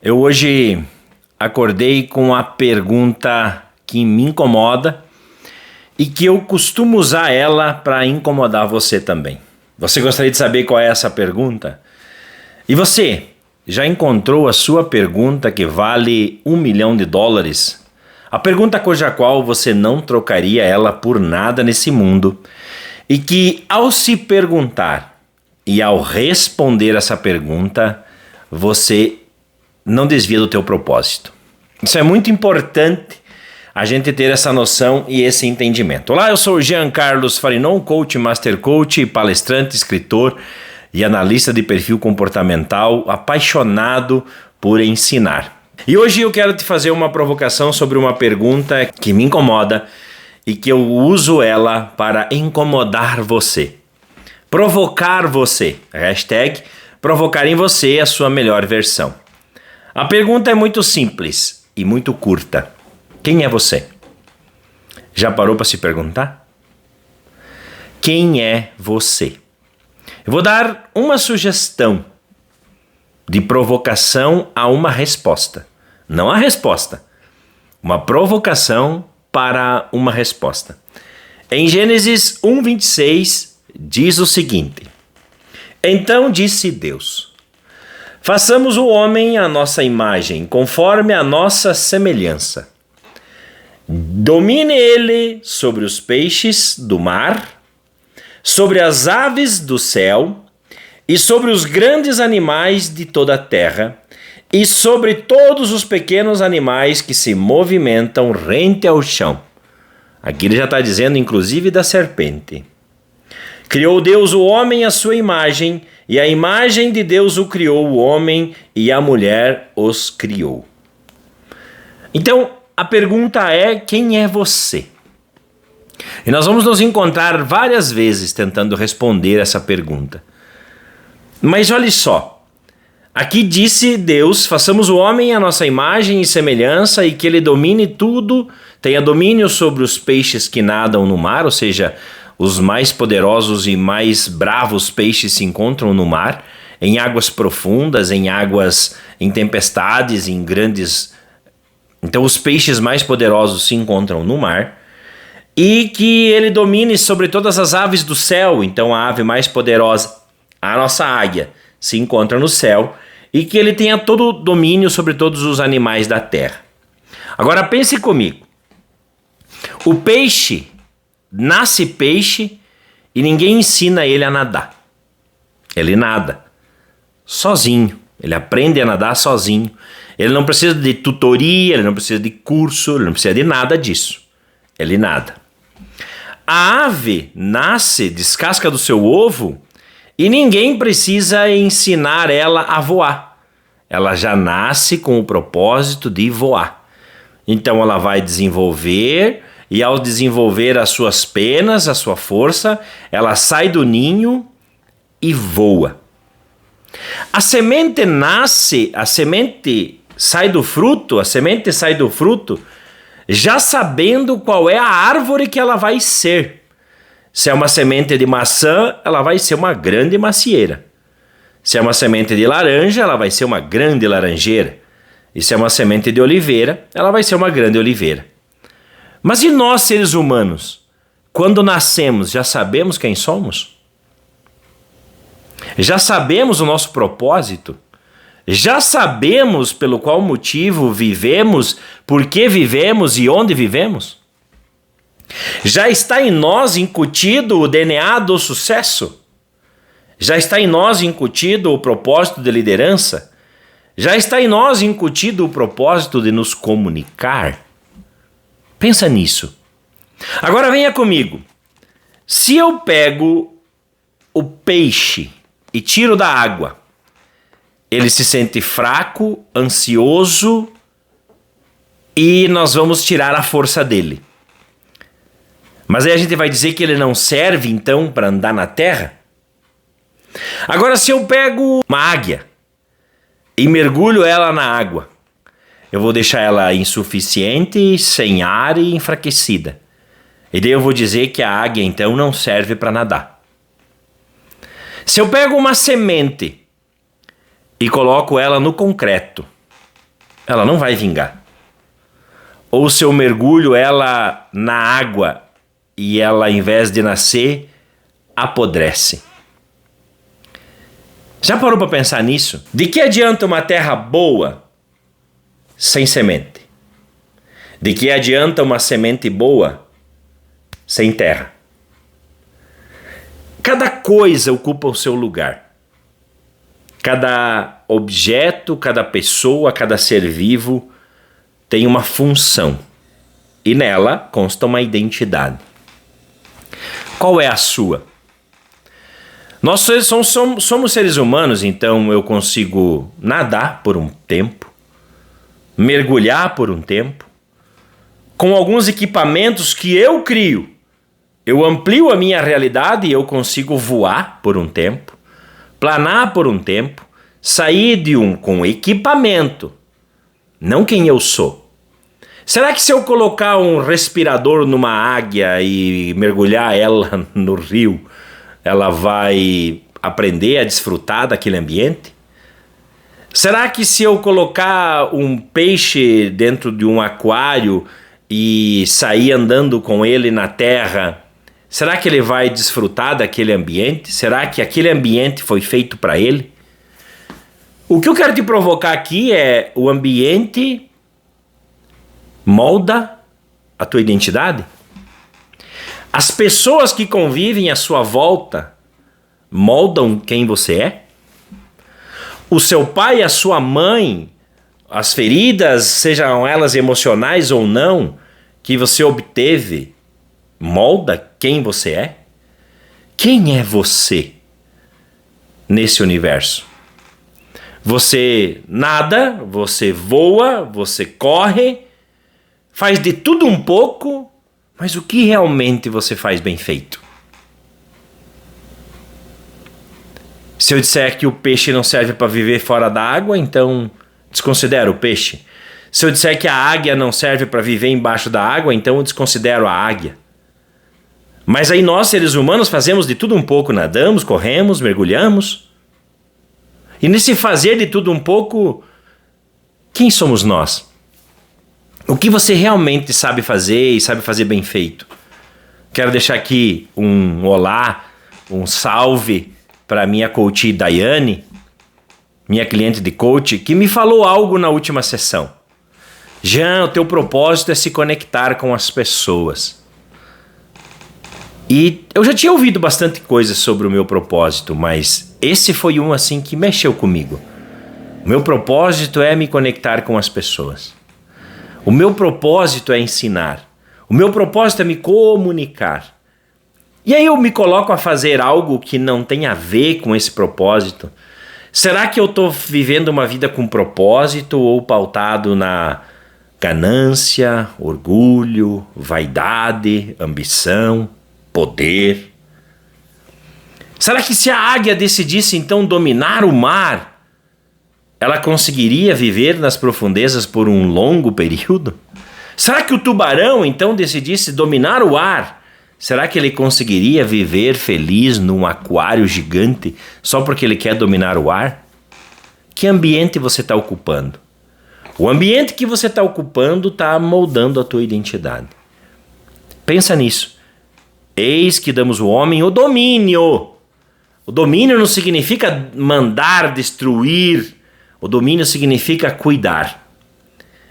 Eu hoje acordei com a pergunta que me incomoda e que eu costumo usar ela para incomodar você também. Você gostaria de saber qual é essa pergunta? E você, já encontrou a sua pergunta que vale $1 milhão? A pergunta cuja qual você não trocaria ela por nada nesse mundo e que ao se perguntar e ao responder essa pergunta, você não desvia do teu propósito. Isso é muito importante a gente ter essa noção e esse entendimento. Olá, eu sou o Jean Carlos Farinon, coach, master coach, palestrante, escritor e analista de perfil comportamental, apaixonado por ensinar. E hoje eu quero te fazer uma provocação sobre uma pergunta que me incomoda e que eu uso ela para incomodar você. Provocar você. Hashtag provocar em você a sua melhor versão. A pergunta é muito simples e muito curta. Quem é você? Já parou para se perguntar? Quem é você? Eu vou dar uma sugestão de provocação a uma resposta. Não a resposta. Uma provocação para uma resposta. Em Gênesis 1:26 diz o seguinte: Então disse Deus: façamos o homem à nossa imagem, conforme a nossa semelhança. Domine ele sobre os peixes do mar, sobre as aves do céu, e sobre os grandes animais de toda a terra, e sobre todos os pequenos animais que se movimentam rente ao chão. Aqui ele já está dizendo, inclusive, da serpente. Criou Deus o homem à sua imagem, e a imagem de Deus o criou, o homem e a mulher os criou. Então, a pergunta é: quem é você? E nós vamos nos encontrar várias vezes tentando responder essa pergunta. Mas olhe só, aqui disse Deus: façamos o homem à nossa imagem e semelhança, e que ele domine tudo, tenha domínio sobre os peixes que nadam no mar, ou seja, os mais poderosos e mais bravos peixes se encontram no mar, em águas profundas, em tempestades, em grandes... Então os peixes mais poderosos se encontram no mar. E que ele domine sobre todas as aves do céu. Então a ave mais poderosa, a nossa águia, se encontra no céu. E que ele tenha todo o domínio sobre todos os animais da terra. Agora pense comigo. O peixe... nasce peixe e ninguém ensina ele a nadar. Ele nada sozinho. Ele aprende a nadar sozinho. Ele não precisa de tutoria, ele não precisa de curso, ele não precisa de nada disso. Ele nada. A ave nasce, descasca do seu ovo e ninguém precisa ensinar ela a voar. Ela já nasce com o propósito de voar. Então ela vai desenvolver... E ao desenvolver as suas penas, a sua força, ela sai do ninho e voa. A semente nasce, a semente sai do fruto já sabendo qual é a árvore que ela vai ser. Se é uma semente de maçã, ela vai ser uma grande macieira. Se é uma semente de laranja, ela vai ser uma grande laranjeira. E se é uma semente de oliveira, ela vai ser uma grande oliveira. Mas e nós, seres humanos? Quando nascemos, já sabemos quem somos? Já sabemos o nosso propósito? Já sabemos pelo qual motivo vivemos, por que vivemos e onde vivemos? Já está em nós incutido o DNA do sucesso? Já está em nós incutido o propósito de liderança? Já está em nós incutido o propósito de nos comunicar? Pensa nisso. Agora venha comigo. Se eu pego o peixe e tiro da água, ele se sente fraco, ansioso e nós vamos tirar a força dele. Mas aí a gente vai dizer que ele não serve então para andar na terra? Agora se eu pego uma águia e mergulho ela na água, eu vou deixar ela insuficiente, sem ar e enfraquecida. E daí eu vou dizer que a águia então não serve para nadar. Se eu pego uma semente e coloco ela no concreto, ela não vai vingar. Ou se eu mergulho ela na água e ela, ao invés de nascer, apodrece. Já parou para pensar nisso? De que adianta uma terra boa sem semente? De que adianta uma semente boa sem terra? Cada coisa ocupa o seu lugar. Cada objeto, cada pessoa, cada ser vivo tem uma função. E nela consta uma identidade. Qual é a sua? Nós somos seres humanos, então eu consigo nadar por um tempo, mergulhar por um tempo, com alguns equipamentos que eu crio. Eu amplio a minha realidade e eu consigo voar por um tempo, planar por um tempo, sair com equipamento, não quem eu sou. Será que se eu colocar um respirador numa águia e mergulhar ela no rio, ela vai aprender a desfrutar daquele ambiente? Será que se eu colocar um peixe dentro de um aquário e sair andando com ele na terra, será que ele vai desfrutar daquele ambiente? Será que aquele ambiente foi feito para ele? O que eu quero te provocar aqui é: o ambiente molda a tua identidade? As pessoas que convivem à sua volta moldam quem você é? O seu pai e a sua mãe, as feridas, sejam elas emocionais ou não, que você obteve, molda quem você é? Quem é você nesse universo? Você nada, você voa, você corre, faz de tudo um pouco, mas o que realmente você faz bem feito? Se eu disser que o peixe não serve para viver fora da água, então desconsidero o peixe. Se eu disser que a águia não serve para viver embaixo da água, então eu desconsidero a águia. Mas aí nós, seres humanos, fazemos de tudo um pouco, nadamos, corremos, mergulhamos. E nesse fazer de tudo um pouco, quem somos nós? O que você realmente sabe fazer e sabe fazer bem feito? Quero deixar aqui um olá, um salve para minha coach Daiane, minha cliente de coach, que me falou algo na última sessão. Jean, o teu propósito é se conectar com as pessoas. E eu já tinha ouvido bastante coisa sobre o meu propósito, mas esse foi um assim que mexeu comigo. O meu propósito é me conectar com as pessoas. O meu propósito é ensinar. O meu propósito é me comunicar. E aí eu me coloco a fazer algo que não tem a ver com esse propósito. Será que eu estou vivendo uma vida com propósito ou pautado na ganância, orgulho, vaidade, ambição, poder? Será que se a águia decidisse então dominar o mar, ela conseguiria viver nas profundezas por um longo período? Será que o tubarão então decidisse dominar o ar? Será que ele conseguiria viver feliz num aquário gigante só porque ele quer dominar o ar? Que ambiente você está ocupando? O ambiente que você está ocupando está moldando a tua identidade. Pensa nisso. Eis que damos ao homem o domínio. O domínio não significa mandar, destruir. O domínio significa cuidar.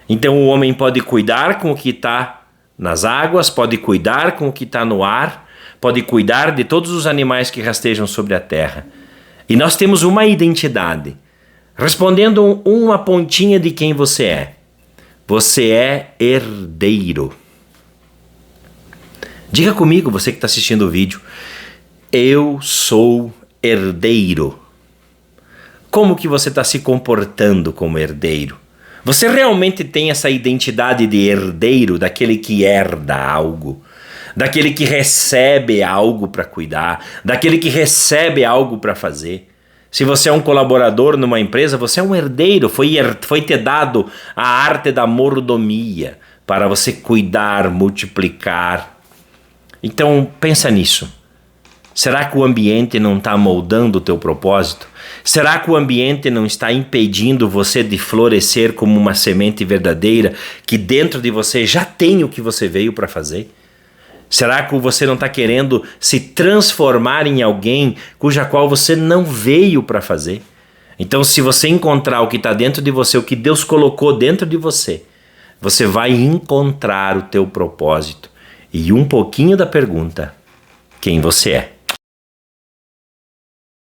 Então o homem pode cuidar com o que está nas águas, pode cuidar com o que está no ar, pode cuidar de todos os animais que rastejam sobre a terra. E nós temos uma identidade, respondendo uma pontinha de quem você é. Você é herdeiro. Diga comigo, você que está assistindo o vídeo, eu sou herdeiro. Como que você está se comportando como herdeiro? Você realmente tem essa identidade de herdeiro, daquele que herda algo, daquele que recebe algo para cuidar, daquele que recebe algo para fazer? Se você é um colaborador numa empresa, você é um herdeiro, foi te dado a arte da mordomia para você cuidar, multiplicar. Então pensa nisso. Será que o ambiente não está moldando o teu propósito? Será que o ambiente não está impedindo você de florescer como uma semente verdadeira que dentro de você já tem o que você veio para fazer? Será que você não está querendo se transformar em alguém cuja qual você não veio para fazer? Então, se você encontrar o que está dentro de você, o que Deus colocou dentro de você, você vai encontrar o teu propósito. E um pouquinho da pergunta: quem você é?